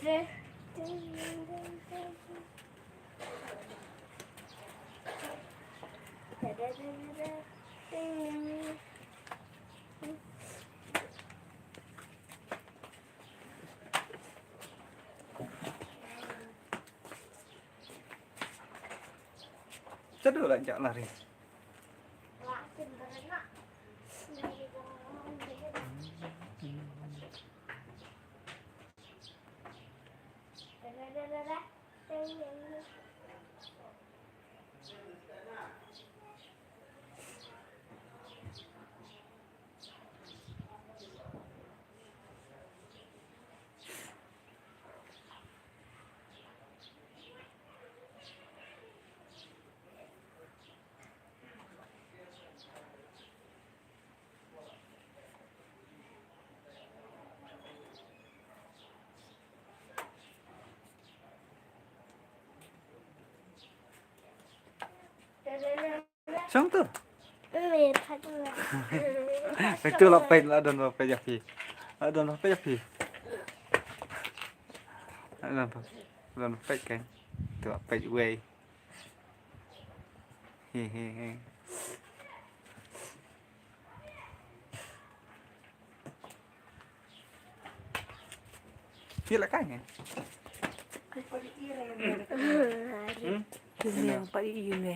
Rất được lại chọn Lari. Sống tuh. Itu lapet lah dan lapet jadi. Dan lapet jadi. Dan lapet kan. Itu lapet way. Hehehe. Dia lại cái này. Yang pakai ini.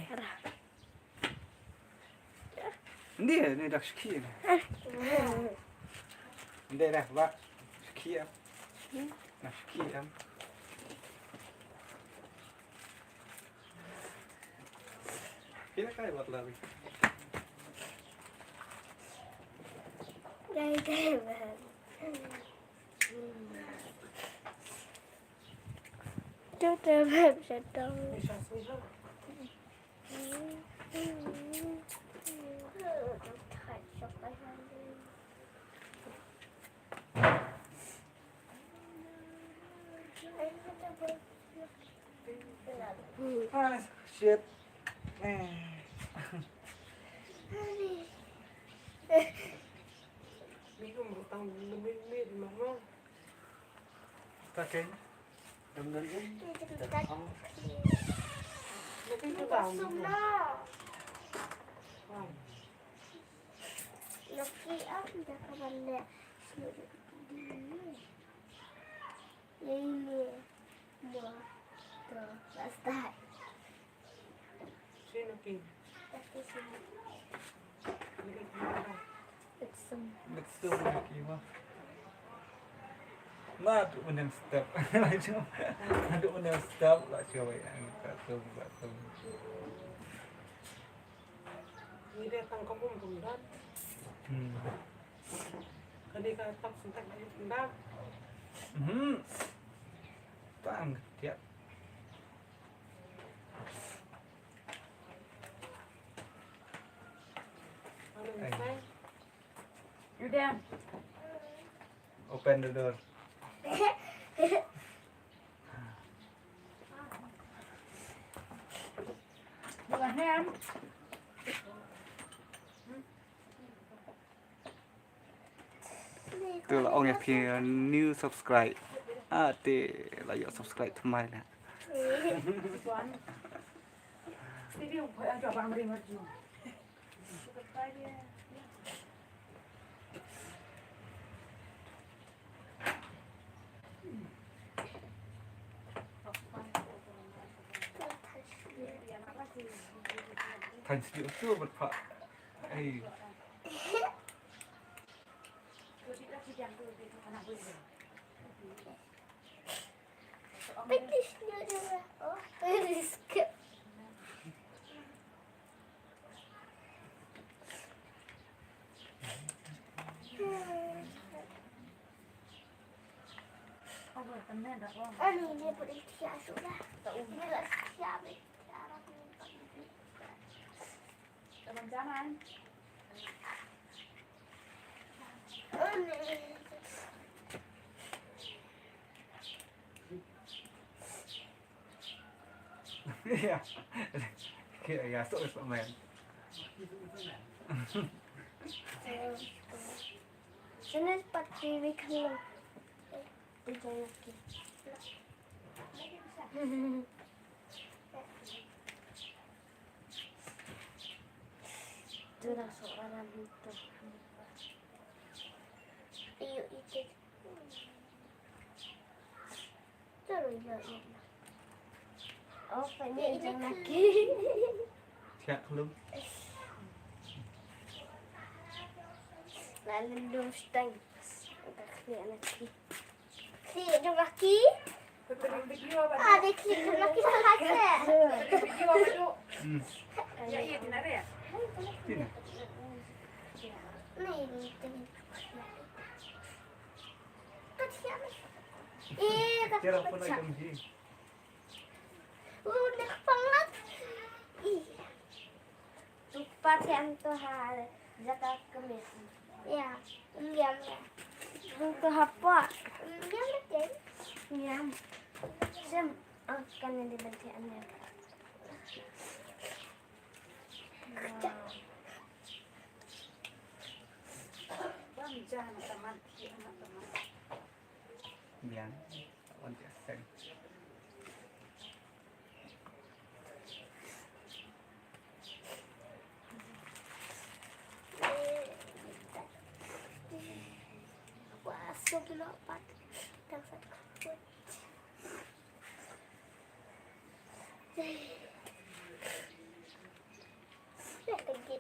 Dia ni dah sekian. Dia dah buat sekian. Dah sekian. Kira kaya buat lari. Tôi phải sẽ đâu. Ah, shit. Bingung tao mệt mà không? Ta kén. Đừng đến đi. Nó cái tao Nó khi ốc thì các bạn lẹ. Đây nè. Mùa. Rồi. Đã start. Xin nó kìm. Betul lagi mah. Nah, tu menang step. Aduh menang step lah coba yang katung. Ini dia tang kamu kemudian. Kali kau tak sentak lagi sentak. Tang tiap. You damn. Open the door. Bukan ham. Từ là ông nhạc thì new subscribe. Thì là giờ subscribe thầm mai nè. Video phải ăn cho bạn đi mà chứ. Thành sự chưa bật phạ. Ê. Big dish noodle. Oh, very skip. Ani dia boleh siap sudah. Dia lah siap. Bằng giá này. Iya. Kira ya sok men. Sini seperti weekend. Itu lagi. Itu langsung orang itu. Iyo itu. Terus ya. Oh, pengen lagi. Siap belum? Lalu dostang. Udah lagi. Ada lagi. Betul video apa? Ada klik lagi saja. Video apa tuh? Ya iya benar ya. Sini. Nih ini. Kasihan. Ih, Kira pun aja mesti. Udah banget. Ih. Lupa yang tuh hal zakat kemis. Ya, diam ya. Untuk apa? Diam aja. Diam. Diam. Akan yang dibacaannya. Jangan teman, teman. Yang on biasa. Wah, sebelum apa? Dan satu. Lihat lagi.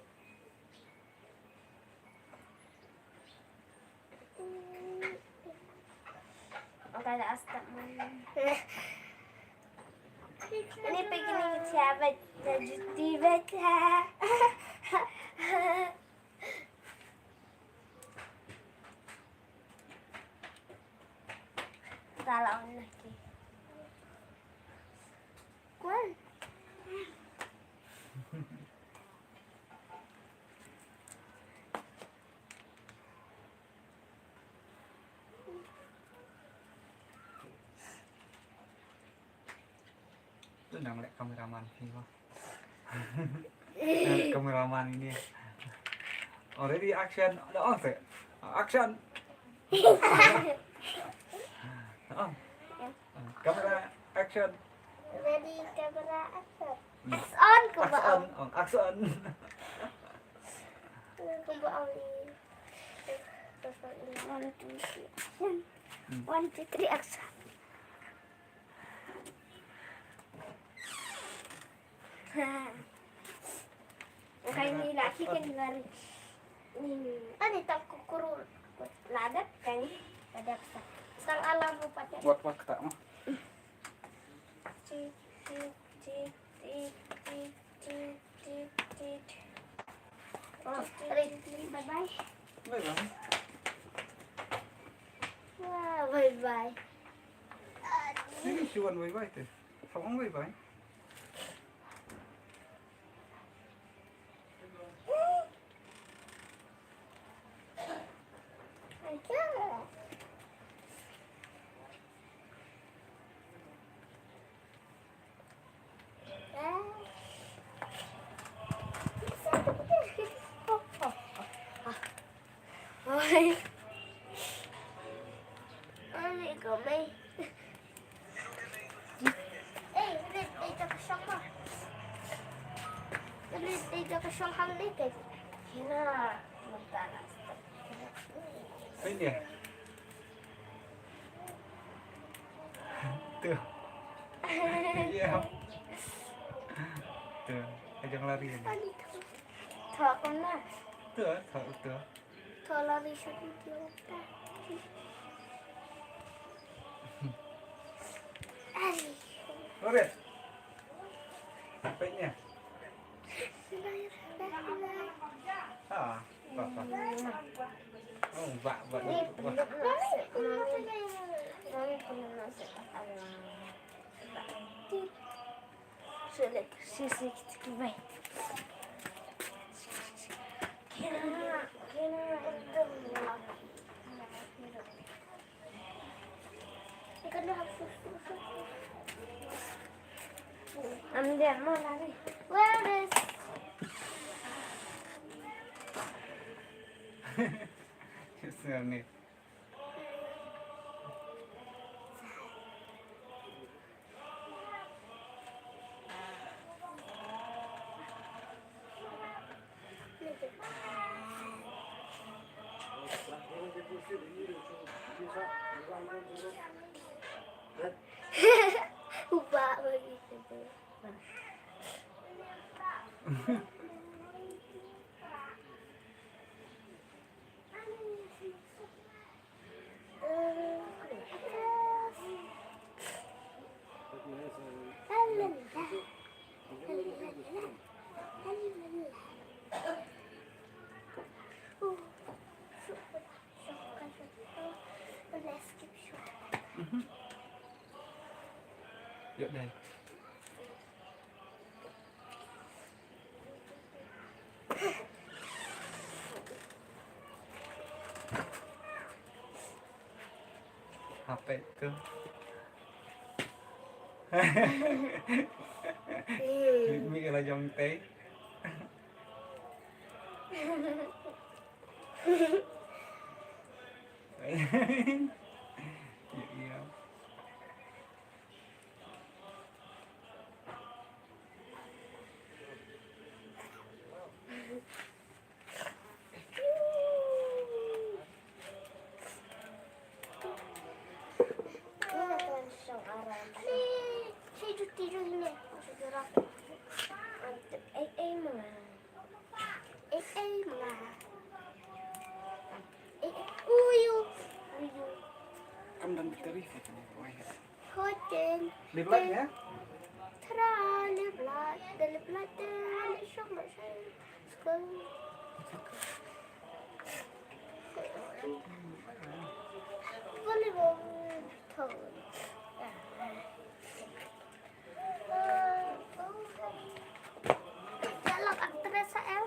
Oke, ada asap. Ini pengen siapa? Jadi baca. Salah lagi. Kuan. Itu udah ngeliat kameraman ini kok. Kameraman ini. Already action. Ada off ya? Action. Kamera action. Ready kamera action. Action ku Action. Action. Ku bawa ini. 1 2 3 1 2 3 action. Kayak ini lagi kan dari ini. Ada tak kukurul. Ladat kan? Ada apa? Sang alam pada. Buat kita mah. Cik cik cik cik cik cik cik cik. Oh, bye bye. Bye bye. Wah, bye bye. Ini cuman bye bye tuh. Sama bye bye. Ôi. Ôi, của mày. Ê, đi cho cái sông mà. Đi cho cái sông hăng đi kìa. Thế nào? Một tạ là. Ini ya. Tuh. Iya. Tuh, ajang lari ini. Thở con nào. Tuh, tuh. Thở lari satu dia. Lihat. HP-nya. Ah, apa? Oh, mbak. Ini penduduk nasi. Mami penduduk nasi. Sulit, sisi kita baik. Kena itu. Ikan dah hapus. Ambil mau lari. Where is? Sini. Ubah begitu tuh. Yuk đây. HP itu. Mimi là dòng té. Iya. Saya tidur ini, saudara. Mantap, mga. Mga. Uyu. Kamu dan Victory itu nih. Hotel. Lihat ya. Tara, lihat. Syok mak saya. Sekarang. Boleh bawa tahu. Jalak aktris El.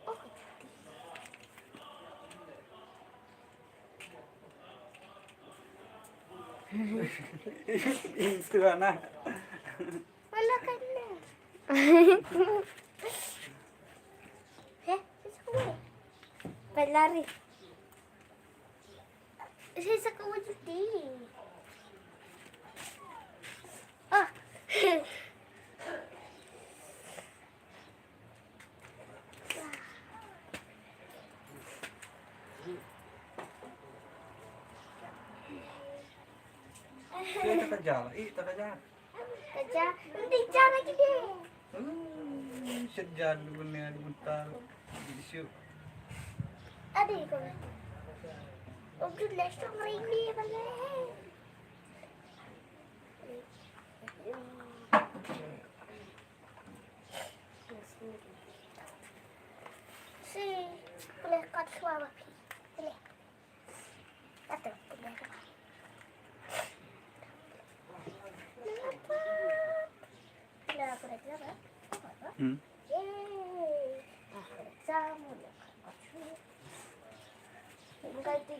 Oh. Itu anak. Wala ka na. Lari. Sa kawajuti. Ah. Iya terkejar, terkejar. Kerja, nanti cara gini. Sejak dunia bentar. Isu. Adik kau. Udah lesung ini balik. Si, boleh kat suara pi. Boleh. Atau boleh. Kenapa? Kenapa?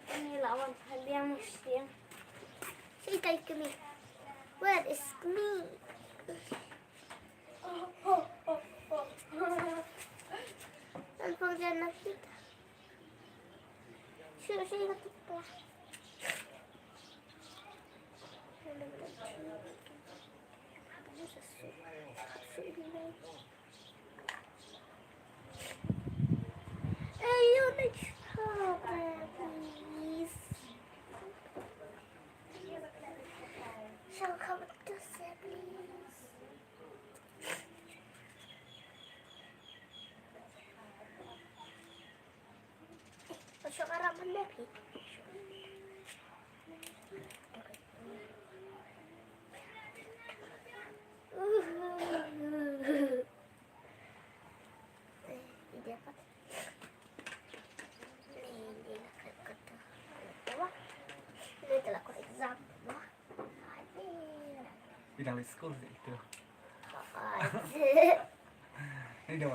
Kami lawan kalian mesti. Say take me. Where is me? Telepon jana kita. Saya kita. Ayo next please. Shall come to say please. Masuk arah mana pi? Dapat. Ini telah aku exam. Bidang school sih itu. Ini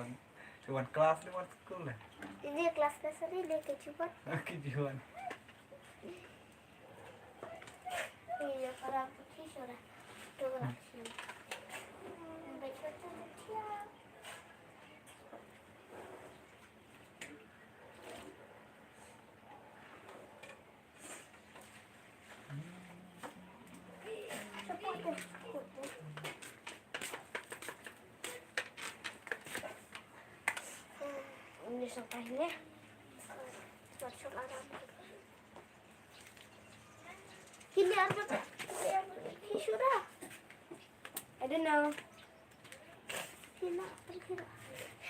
dewan kelas, dewan school lah. Ini kelas dasar ini kecuali. Kejuan. Iya, para putih sudah. Tuh sini. Baca tuh. Ini sampahnya. Masuk arah. He should have. I don't know.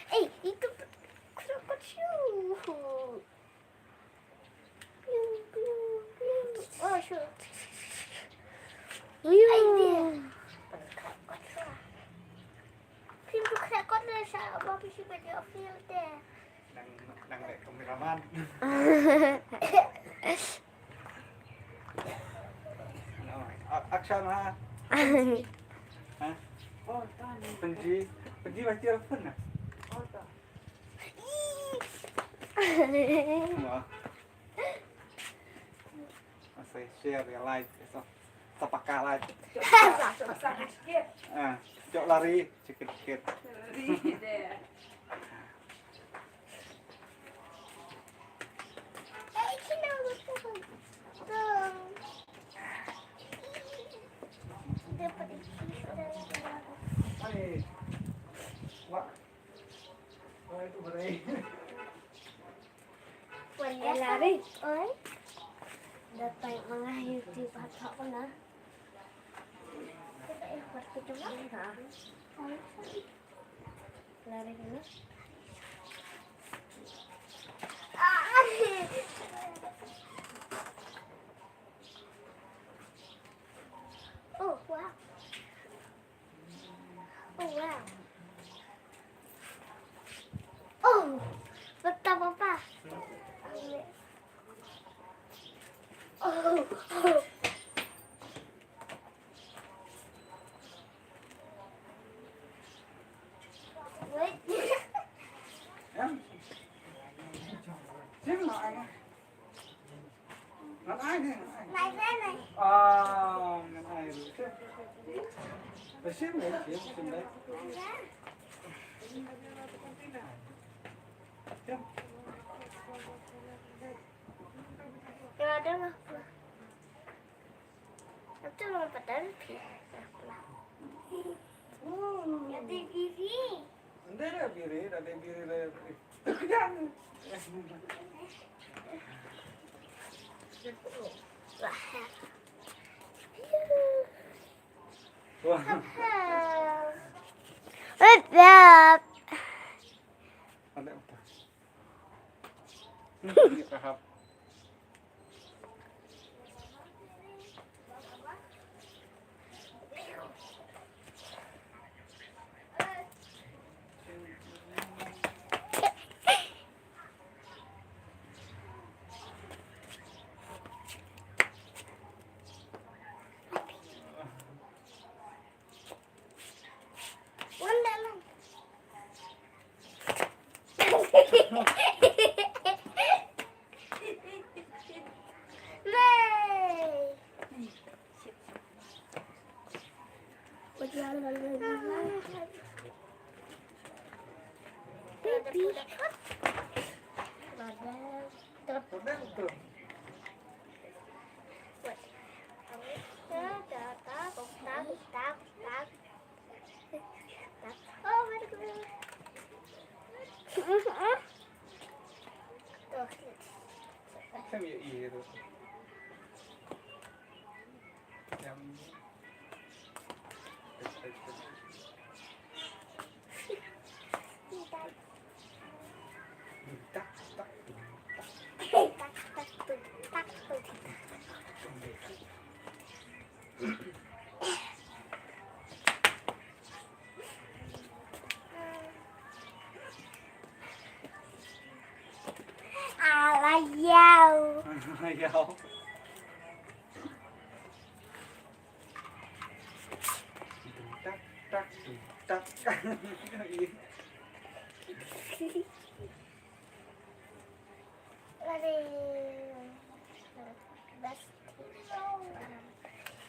Eh, itu kecil. Oh, sure. Phim được khẽ con này sao mà phim phải đi phim thế? Đang để cameraman. Action ha. Hah? Benji baca apa nak? Saya share ya like, so tapaka like. Jok lari sikit-sikit. Hai. Wah. Oh itu berai. Lari. Oi. Dapat mengakhiri di patok mana? Kita ikut kita mana? Lari dulu. Oh wow. Oh wow. Oh, betapa apa? Oh. Wait. Em. Xem lại. Nó ai thế? Này ra này. À, này rồi xem. Rồi xem đấy, xem đấy. Xem. Ya ada nggak? Itu mau padahal ada gigi. Ada biri lah. Jangan. Wah. What's Ada apa? Ini tahap. Betul. Xem vậy gì rồi. Em Dao. Dao. Tak. Lari.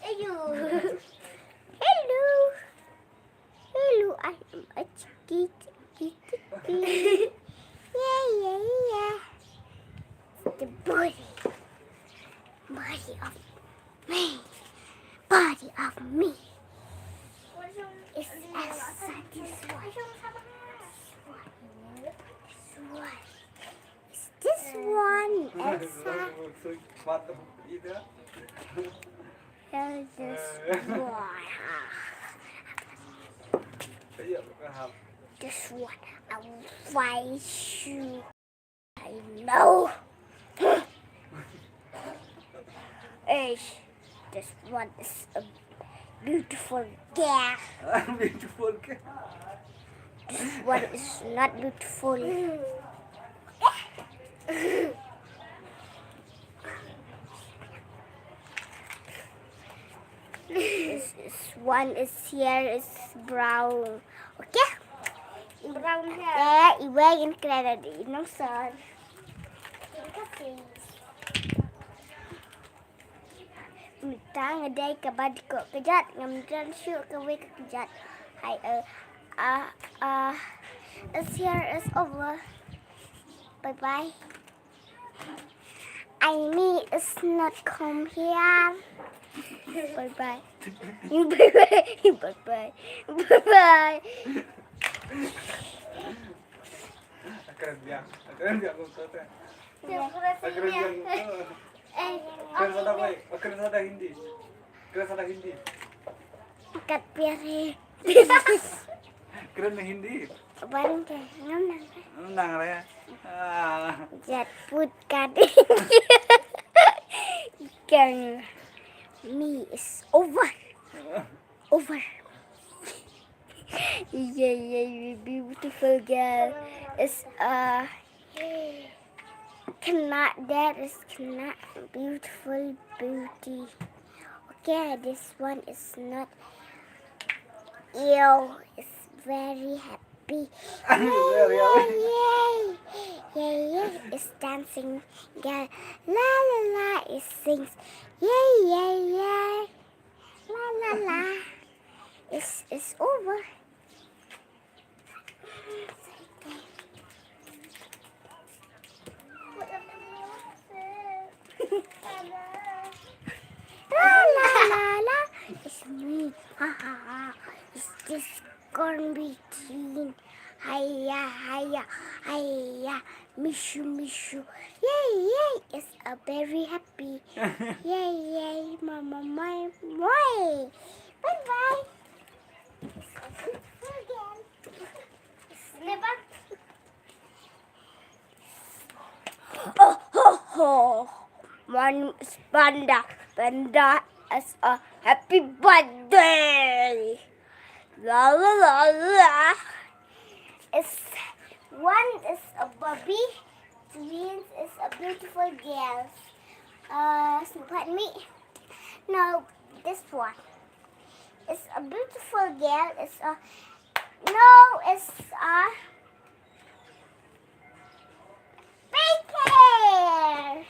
Ayo. Hello. Hello, I am a chicky. Yeah. The body of me is as satisfying. Is this one as Mantap itu. this one. Ayo paham. This one. A white shoe. I know. This one is a beautiful girl. Beautiful ke? This one is not beautiful. This one is here is brown. Okay? Brown hair. Iba yang keren di nong son. Minta ngedai ke badi kok kejat ngamdan syuk ke we kejat. Hai this here is over. Bye bye. I need is not come here. Bye bye. Bye bye. Bye bye. Bye bye. Keren biang kau tu. Keren Keren biang. Keren sada baik. Keren sada Hindi. Keren sada Hindi. Kat piare. Keren Hindi. Barang ke ngam nang. Nang raya. Jat put kading. Ikan me is over. Over. Yeah, beautiful girl. Is cannot that is cannot beautiful beauty. Okay, this one is not ill. It's very happy. Yay. It's dancing. Girl, la la la. It sings. Yay. La la la. It's over. La. It's me. Ha. It's this corn between. Hiya. Mishu. Yay. It's a very happy. Yay. Mama, my. Bye bye. Oh. My name is Panda. Panda is a happy birthday. La. One is a baby. Twins is a beautiful girl. Pardon me. No, this one. It's a beautiful girl. It's a pink hair.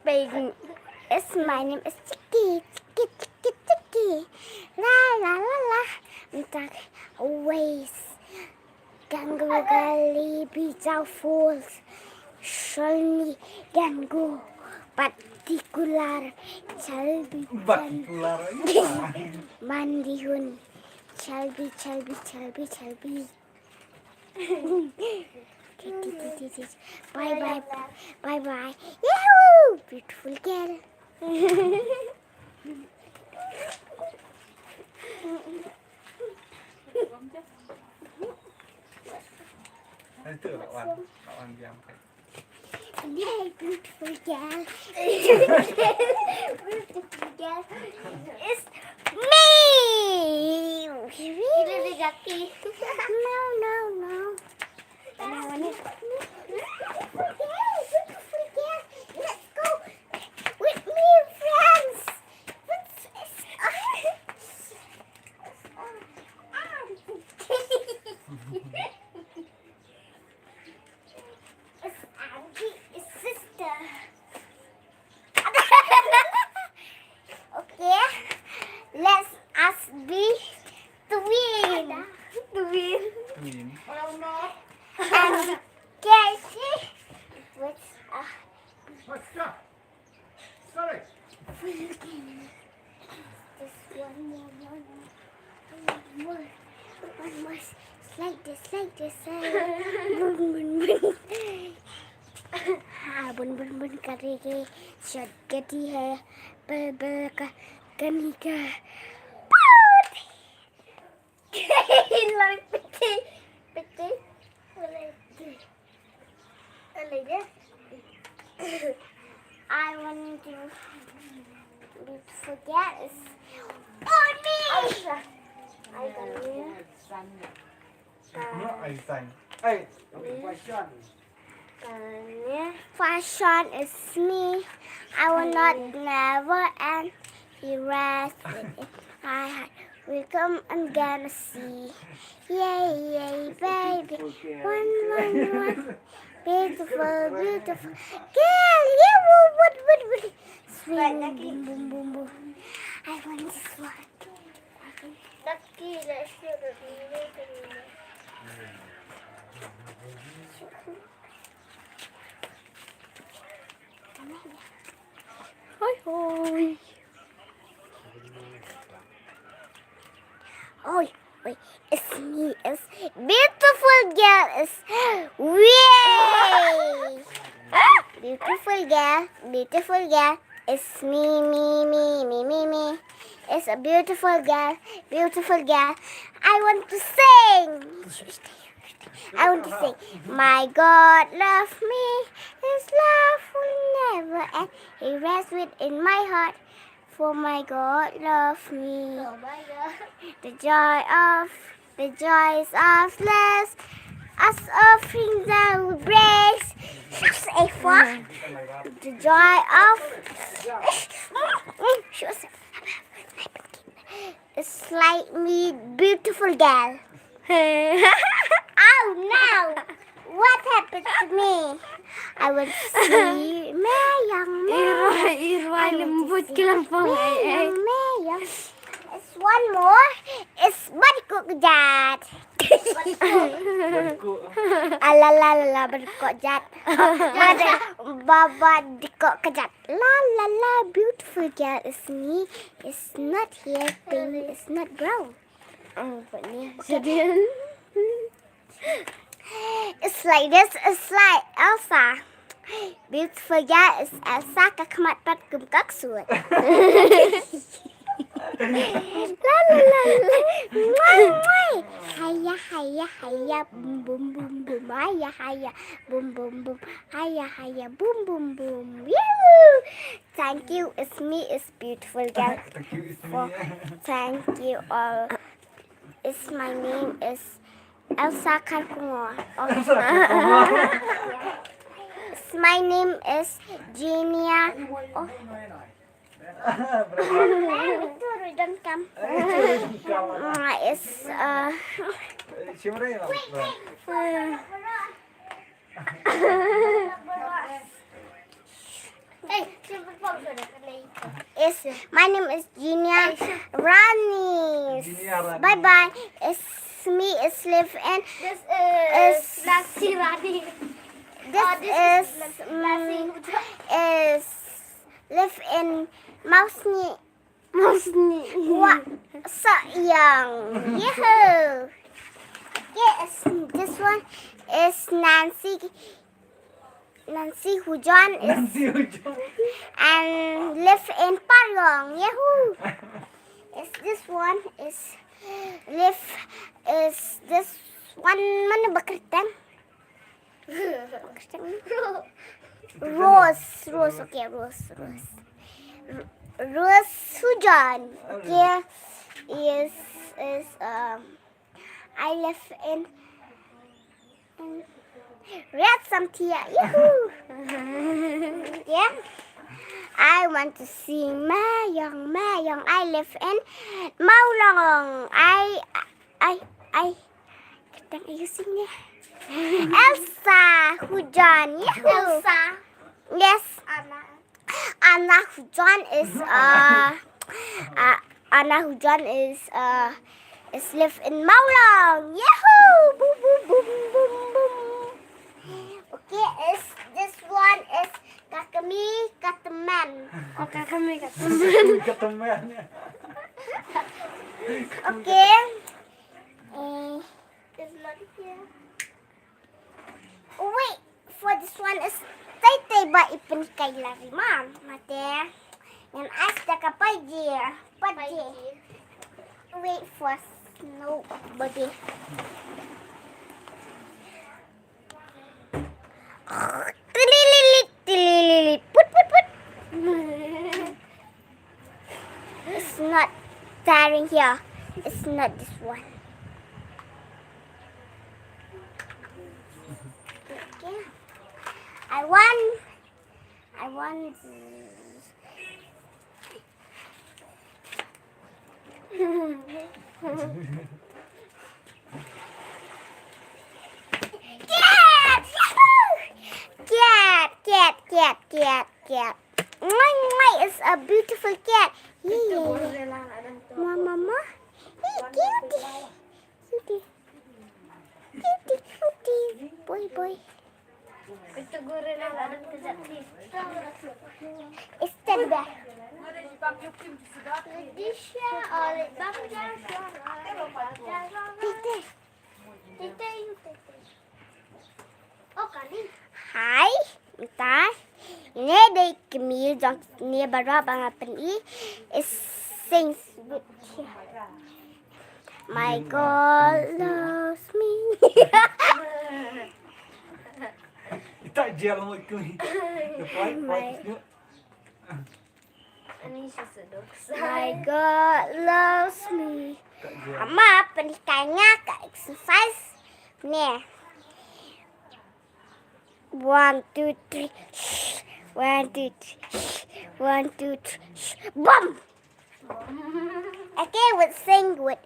Pink. My name is Chicky. La. Minta always. Ganggu gali bijau fools. Shoni ganggu. Partikular. Chalbi. Mandihun. Chalbi. Bye. Yahoo! Beautiful girl. Itu lawan biang. Yay, beautiful girl. Beautiful girl. It's me. Really? No. I want it. Beautiful girl. Let's go with me, friends. Sister. Okay, let's us be twin. And Casey with What's that? Sorry. Just one more. Like this. Boom. bun bun bun करेंगे शक्ति है बल बल का कमी का like piti I want to forget is me. I got Ai xanh. Ê, fashion is me. I will not never and erase it. I will come and gonna see. Yay, yay, baby. One. Beautiful, beautiful. Girl, yeah, what. Swing, boom, boom, boom, boom. I want this one. Lucky, let's do it. Hoi hoi. Oi, wait, it's me, it's beautiful girl, it's way. Beautiful girl, it's me. It's a beautiful girl. I want to sing. I want to sing. My God love me. His love will never end. He rests within my heart. For my God love me. Oh my God. The joys of less. Us offering the grace. A for the joy of. It's like me, beautiful girl. Oh no! What happened to me? I will see Mayang. It's one more. It's Badikut Jat. La Badikut Jat. Baba Dikut Kajat. La beautiful girl is me. It's not here, baby. It's not brown. It's like this. It's like Elsa. Beautiful girl is Elsa. Kakmat pat kum kaksut. Hiya, boom, boom, boom. Hiya, boom, boom. Hiya, boom, boom. Yoo! Thank you. It's me. It's beautiful girl. Thank you all. It's my name is Elsa Kalkumor. My name is Genia. Oh. Don't come. It's my name is Genia Rani. Bye bye. It's me. It's live in. This is Lassie Rani. This is live in Mousni. What? So young. Yahoo! Yes, this one is Nancy. Nancy Hujan is and live in Parong. Yahoo! This one is live is this one mana bakritan? Rose. Okay, Rose. Rose Hujan. Okay, is I live in Red Samtia. Yahoo! Yeah. I want to see Mayong. I live in Maulong. Kitang ayusin niya. Elsa Hujan. Yahoo! Elsa. Yes. Anna Hujan is is live in Maulong. Yahoo! Boom. Okay, this one is Kakami Kataman. Oh, Kakami Kataman. Okay. It's not here. Oh, wait. for this one is tay ba ipin kay Lari, Mom. Mate. And I stuck up by dear. But wait for nobody. Put. It's not tearing here. It's not this one. Okay. I want. Cat. It's a beautiful cat. Mama. Cutie. Boy. Itu gorila ada kejap ni. It's the back. Hi, Mita. Ini ada Camille yang ni baru bangapan is sings with my God loves me. Tak jalan itu. Ini sesedok. My God loves me. Mama pernikahannya ke exercise ni. 1, 2, 3. 1, 2, 3. 1, 2, 3. Boom! Okay, with sing with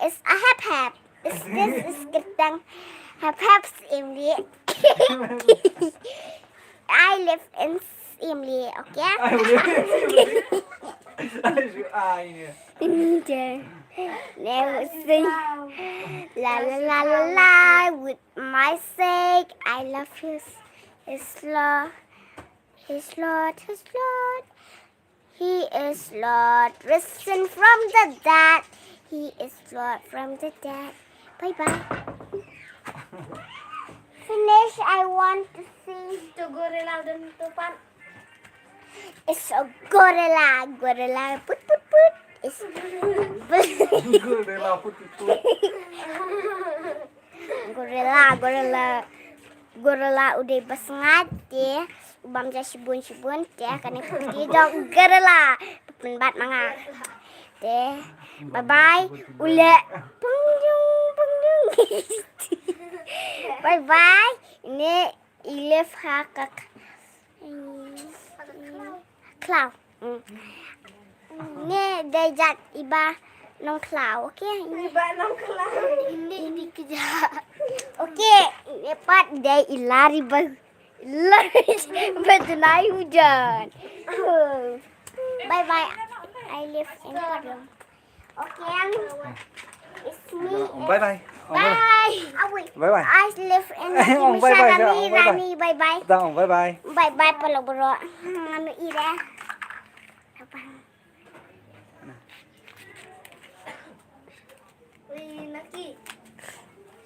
is a hap. This is getting hap Emily. I live in Emily, okay? Never sing la with my sake. I love his Lord. He is Lord, risen from the dead. He is Lord from the dead. Bye. Finish. I want to see. Itu gorila dan tupan. It's a gorilla. Put. It's Gorila putih. gorilla udah basengat deh. Ubam ja sibun deh. Kan putih dong gorilla. Penbat manga. Deh. Bye. Ule. Pengjung. Bye. Ini Ilif hakak. Cloud. Ini dejat iba nong cloud, okay? Iba nong kelang. Ini kerja. Okay, lepas day Lari berjenai hujan. Bye. I live in Padang. Okay, it's me. Bye. Bye. I live in Rani. Bye. Bye, Palabro. Ano ira? Wih, laki.